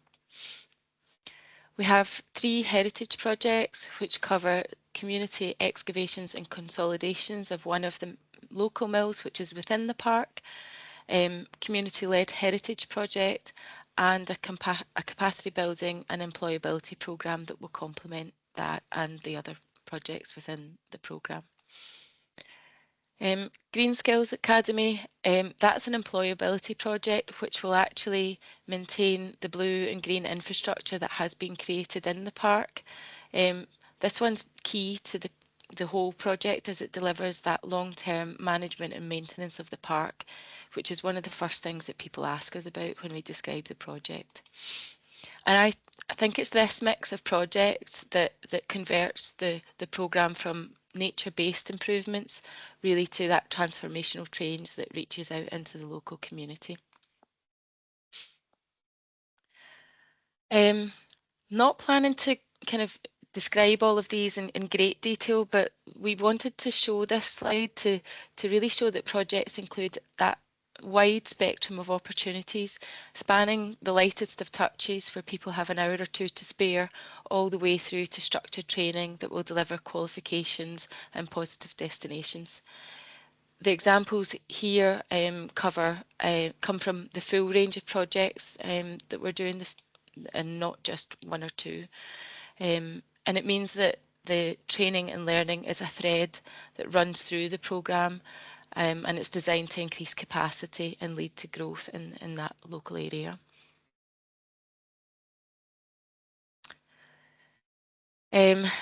[SPEAKER 4] We have 3 heritage projects which cover community excavations and consolidations of one of the local mills which is within the park, community-led heritage project and a capacity building and employability programme that will complement that and the other projects within the programme. Green Skills Academy, that's an employability project which will actually maintain the blue and green infrastructure that has been created in the park. This one's key to the whole project as it delivers that long-term management and maintenance of the park, which is one of the first things that people ask us about when we describe the project. And I think it's this mix of projects that converts the programme from nature-based improvements really to that transformational change that reaches out into the local community. Not planning to kind of describe all of these in great detail, but we wanted to show this slide to really show that projects include that wide spectrum of opportunities, spanning the lightest of touches where people have an hour or two to spare, all the way through to structured training that will deliver qualifications and positive destinations. The examples here come from the full range of projects that we're doing and not just 1 or 2. And it means that the training and learning is a thread that runs through the programme and it's designed to increase capacity and lead to growth in that local area.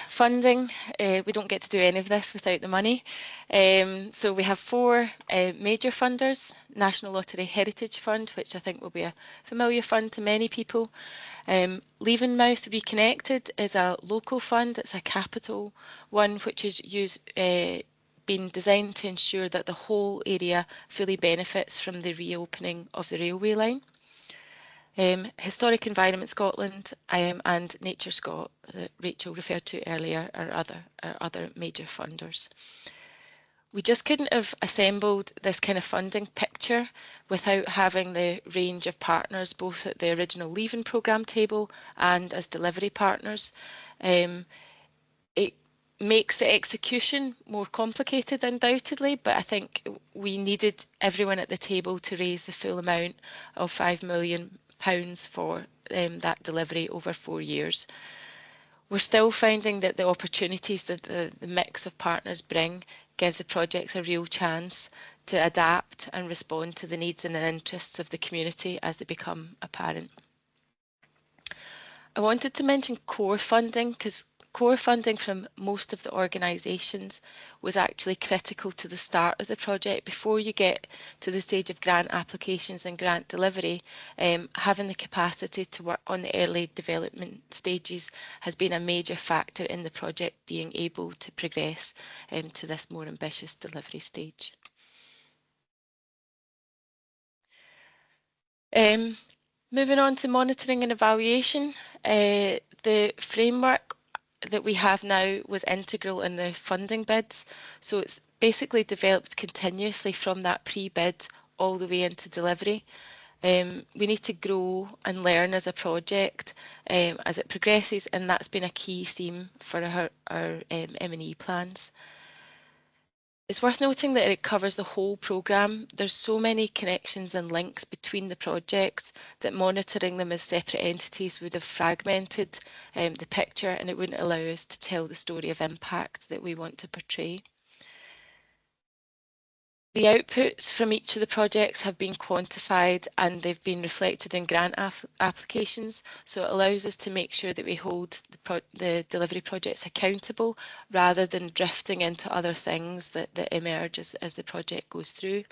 [SPEAKER 4] Funding, we don't get to do any of this without the money. So we have 4 major funders: National Lottery Heritage Fund, which I think will be a familiar fund to many people. Leavenmouth Reconnected is a local fund. It's a capital one which is been designed to ensure that the whole area fully benefits from the reopening of the railway line. Historic Environment Scotland and Nature Scot that Rachel referred to earlier are other major funders. We just couldn't have assembled this kind of funding picture without having the range of partners both at the original Leaving programme table and as delivery partners. It makes the execution more complicated undoubtedly, but I think we needed everyone at the table to raise the full amount of £5 million for that delivery over 4 years. We're still finding that the opportunities that the mix of partners bring give the projects a real chance to adapt and respond to the needs and the interests of the community as they become apparent. I wanted to mention core funding because core funding from most of the organisations was actually critical to the start of the project. Before you get to the stage of grant applications and grant delivery, having the capacity to work on the early development stages has been a major factor in the project being able to progress to this more ambitious delivery stage. Moving on to monitoring and evaluation, the framework that we have now was integral in the funding bids, so it's basically developed continuously from that pre-bid all the way into delivery. We need to grow and learn as a project as it progresses, and that's been a key theme for our M&E plans. It's worth noting that it covers the whole programme. There's so many connections and links between the projects that monitoring them as separate entities would have fragmented the picture, and it wouldn't allow us to tell the story of impact that we want to portray. The outputs from each of the projects have been quantified and they've been reflected in grant applications, so it allows us to make sure that we hold the delivery projects accountable rather than drifting into other things that emerge as the project goes through.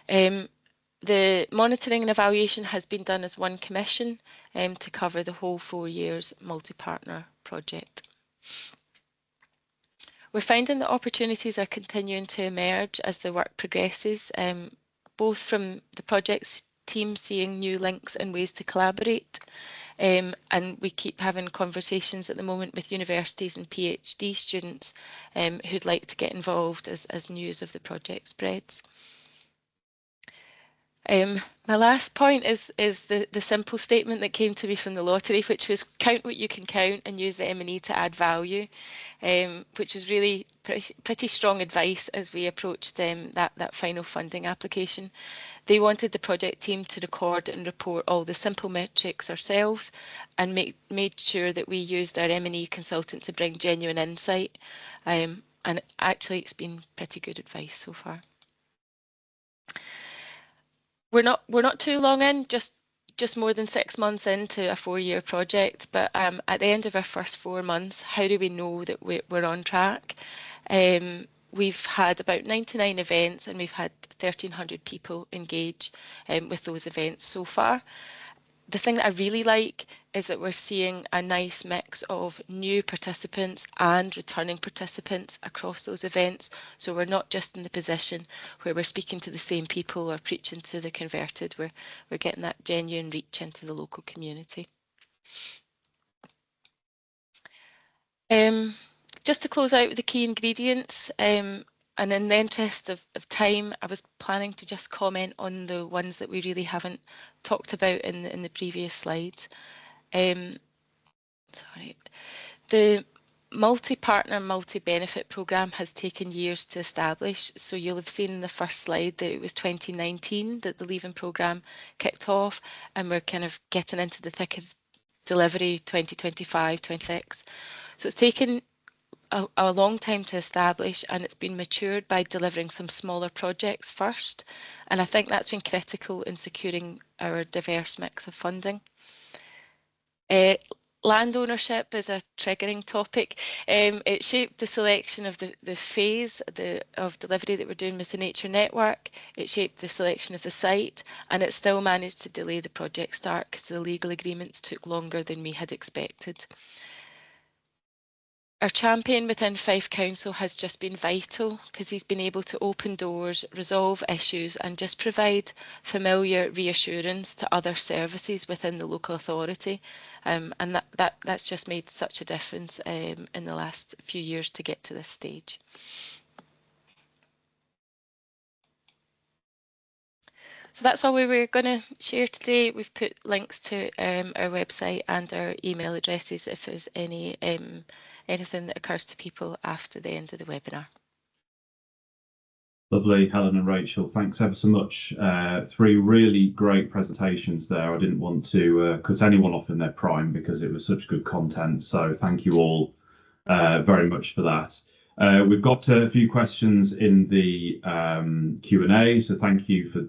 [SPEAKER 4] The monitoring and evaluation has been done as one commission to cover the whole 4 years multi-partner project. We're finding that opportunities are continuing to emerge as the work progresses, both from the project's team seeing new links and ways to collaborate, and we keep having conversations at the moment with universities and PhD students who'd like to get involved as news of the project spreads. My last point is the simple statement that came to me from the lottery, which was count what you can count and use the M&E to add value, which was really pretty strong advice as we approached that final funding application. They wanted the project team to record and report all the simple metrics ourselves and made sure that we used our M&E consultant to bring genuine insight, and actually it's been pretty good advice so far. We're not too long in, just more than 6 months into a 4-year project, but at the end of our first 4 months, how do we know that we're on track? We've had about 99 events and we've had 1,300 people engage with those events so far. The thing that I really like is that we're seeing a nice mix of new participants and returning participants across those events. So we're not just in the position where we're speaking to the same people or preaching to the converted. We're getting that genuine reach into the local community. Just to close out with the key ingredients, and in the interest of time, I was planning to just comment on the ones that we really haven't talked about in the previous slides. Sorry. The multi-partner, multi-benefit programme has taken years to establish. So you'll have seen in the first slide that it was 2019 that the Leaving programme kicked off, and we're kind of getting into the thick of delivery 2025, 26. So it's taken a long time to establish, and it's been matured by delivering some smaller projects first, and I think that's been critical in securing our diverse mix of funding. Land ownership is a triggering topic. It shaped the selection of the phase of delivery that we're doing with the Nature Network. It shaped the selection of the site, and it still managed to delay the project start because the legal agreements took longer than we had expected. Our champion within Fife Council has just been vital because he's been able to open doors, resolve issues and just provide familiar reassurance to other services within the local authority, and that's just made such a difference in the last few years to get to this stage. So that's all we were going to share today. We've put links to our website and our email addresses if there's anything that occurs to people after the end of the webinar.
[SPEAKER 1] Lovely, Helen and Rachel, thanks ever so much. 3 really great presentations there. I didn't want to cut anyone off in their prime because it was such good content, so thank you all very much for that. We've got a few questions in the Q&A, so thank you for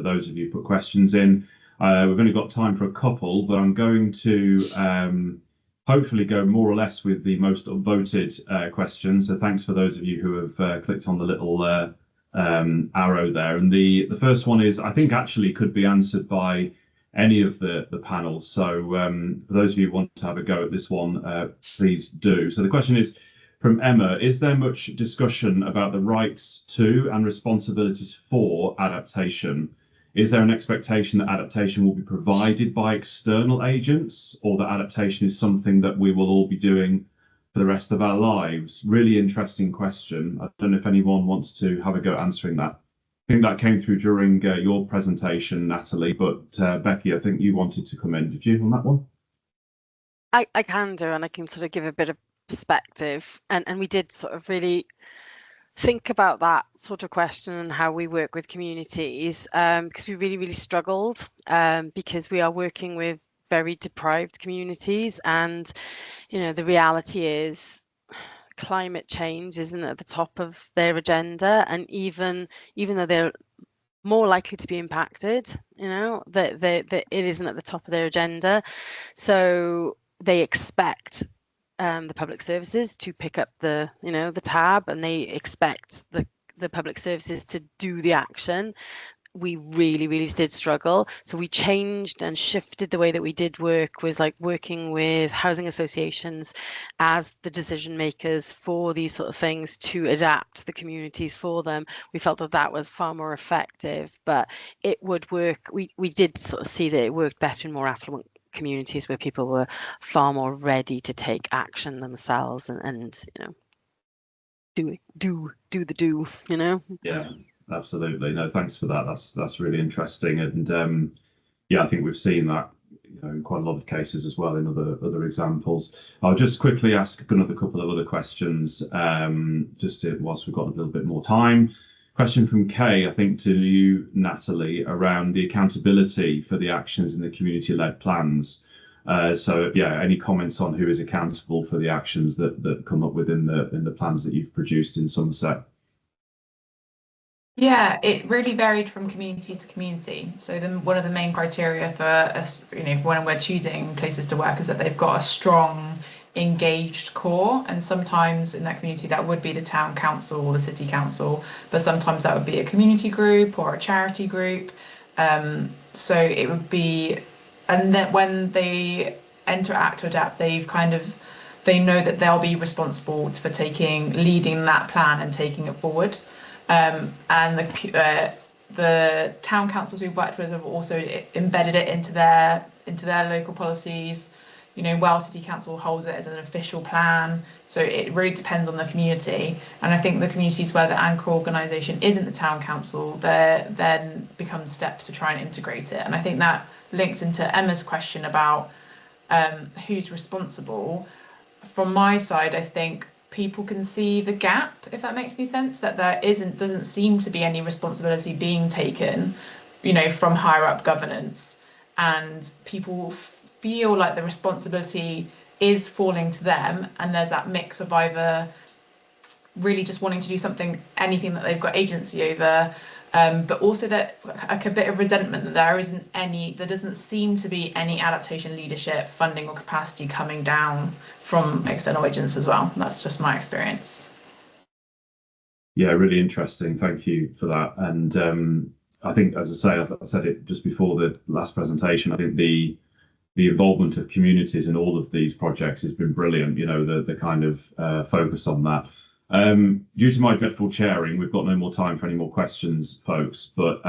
[SPEAKER 1] those of you who put questions in. We've only got time for a couple, but I'm going to hopefully go more or less with the most voted questions. So thanks for those of you who have clicked on the little arrow there. And the first one is, I think, actually could be answered by any of the panels. So for those of you who want to have a go at this one, please do. So the question is from Emma: is there much discussion about the rights to and responsibilities for adaptation? Is there an expectation that adaptation will be provided by external agents, or that adaptation is something that we will all be doing for the rest of our lives? Really interesting question. I don't know if anyone wants to have a go at answering that. I think that came through during your presentation, Natalie, but Becky, I think you wanted to come in. Did you on that one?
[SPEAKER 2] I can do, and I can sort of give a bit of perspective. And we did sort of really think about that sort of question and how we work with communities, because we really struggled, because we are working with very deprived communities, and the reality is climate change isn't at the top of their agenda, and even though they're more likely to be impacted, that it isn't at the top of their agenda. So they expect the public services to pick up the the tab, and they expect the public services to do the action. We really did struggle, so we changed and shifted the way that we did work, was like working with housing associations as the decision makers for these sort of things, to adapt the communities for them. We felt that was far more effective, but it would work. We did sort of see that it worked better in more affluent communities, where people were far more ready to take action themselves and do the do.
[SPEAKER 1] Yeah, absolutely. No, thanks for that. That's really interesting, and yeah, I think we've seen that in quite a lot of cases as well in other examples. I'll just quickly ask another couple of other questions, whilst we've got a little bit more time. Question from Kay, I think to you, Natalie, around the accountability for the actions in the community-led plans. So yeah, any comments on who is accountable for the actions that come up within the plans that you've produced in Somerset?
[SPEAKER 3] Yeah, it really varied from community to community. So one of the main criteria for us, when we're choosing places to work, is that they've got a strong, engaged core, and sometimes in that community that would be the town council or the city council, but sometimes that would be a community group or a charity group. So it would be, and then when they enter ACT or ADAPT, they know that they'll be responsible for leading that plan and taking it forward. And the town councils we've worked with have also embedded it into their local policies. Wales City Council holds it as an official plan, so it really depends on the community. And I think the communities where the anchor organisation isn't the town council, there then become steps to try and integrate it. And I think that links into Emma's question about who's responsible. From my side, I think people can see the gap, if that makes any sense, that there doesn't seem to be any responsibility being taken, from higher up governance, and people feel like the responsibility is falling to them, and there's that mix of either really just wanting to do anything that they've got agency over, but also that a bit of resentment that there doesn't seem to be any adaptation leadership, funding or capacity coming down from external agents as well. That's just my experience.
[SPEAKER 1] Yeah, really interesting. Thank you for that. And I think, as I say, I said it just before the last presentation, I think the involvement of communities in all of these projects has been brilliant. The kind of focus on that. Due to my dreadful chairing, we've got no more time for any more questions, folks. But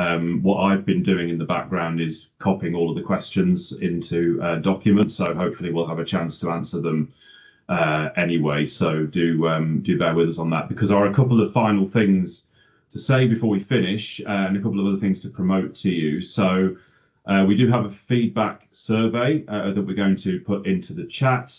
[SPEAKER 1] what I've been doing in the background is copying all of the questions into documents. So hopefully we'll have a chance to answer them anyway. So do bear with us on that, because there are a couple of final things to say before we finish, and a couple of other things to promote to you. So we do have a feedback survey that we're going to put into the chat.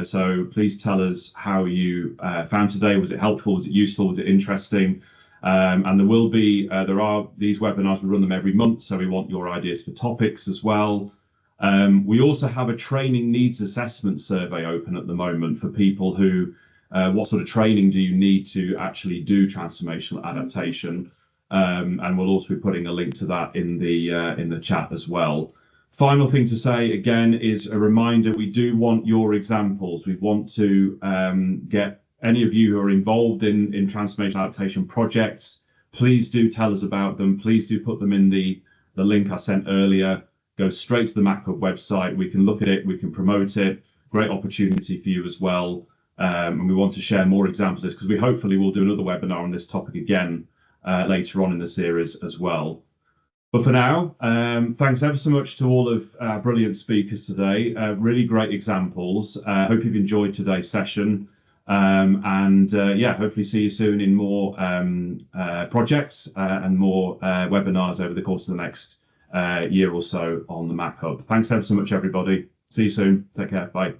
[SPEAKER 1] So please tell us how you found today. Was it helpful? Was it useful? Was it interesting? And there are these webinars, we run them every month, so we want your ideas for topics as well. We also have a training needs assessment survey open at the moment for people who, what sort of training do you need to actually do transformational adaptation? And we'll also be putting a link to that in the chat as well. Final thing to say again is a reminder, we do want your examples. We want to get any of you who are involved in transformational adaptation projects, please do tell us about them. Please do put them in the link I sent earlier. Go straight to the MACC Hub website. We can look at it, we can promote it. Great opportunity for you as well. And we want to share more examples of this because we hopefully will do another webinar on this topic again later on in the series as well. But for now, thanks ever so much to all of our brilliant speakers today. Really great examples. Hope you've enjoyed today's session. Yeah, hopefully see you soon in more projects and more webinars over the course of the next year or so on the MACC Hub. Thanks ever so much, everybody. See you soon. Take care. Bye.